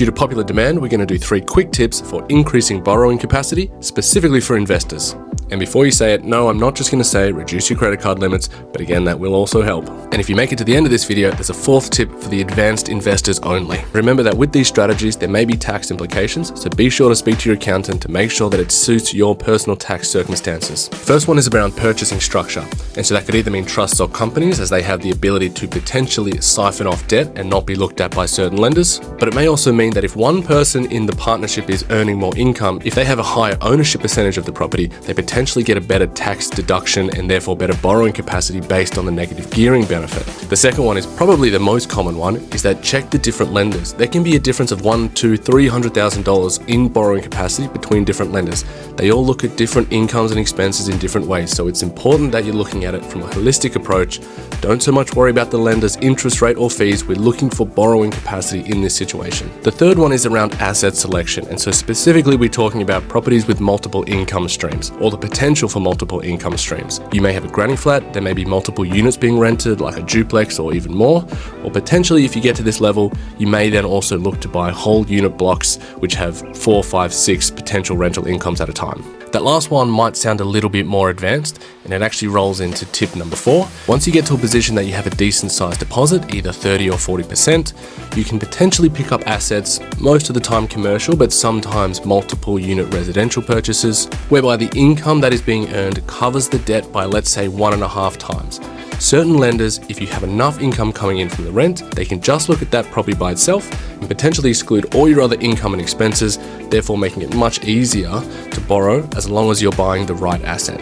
Due to popular demand, we're going to do 3 quick tips for increasing borrowing capacity, specifically for investors. And before you say it, no, I'm not just going to say reduce your credit card limits, but again, that will also help. And if you make it to the end of this video, there's a 4th tip for the advanced investors only. Remember that with these strategies, there may be tax implications, so be sure to speak to your accountant to make sure that it suits your personal tax circumstances. First one is around purchasing structure. And so that could either mean trusts or companies, as they have the ability to potentially siphon off debt and not be looked at by certain lenders. But it may also mean that if one person in the partnership is earning more income, if they have a higher ownership percentage of the property, they potentially get a better tax deduction and therefore better borrowing capacity based on the negative gearing benefit. The second one is probably the most common one, is that check the different lenders. There can be a difference of $100,000 to $300,000 in borrowing capacity between different lenders. They all look at different incomes and expenses in different ways, so it's important that you're looking at it from a holistic approach. Don't so much worry about the lender's interest rate or fees. We're looking for borrowing capacity in this situation. The third one is around asset selection, and so specifically we're talking about properties with multiple income streams, or the potential for multiple income streams. You may have a granny flat, there may be multiple units being rented, like a duplex or even more, or potentially if you get to this level, you may then also look to buy whole unit blocks which have 4, 5, 6 potential rental incomes at a time. That last one might sound a little bit more advanced, and it actually rolls into tip number 4. Once you get to a position that you have a decent sized deposit, either 30 or 40%, you can potentially pick up assets, most of the time commercial, but sometimes multiple unit residential purchases, whereby the income that is being earned covers the debt by, let's say, 1.5 times. Certain lenders, if you have enough income coming in from the rent, they can just look at that property by itself and potentially exclude all your other income and expenses, therefore making it much easier to borrow as long as you're buying the right asset.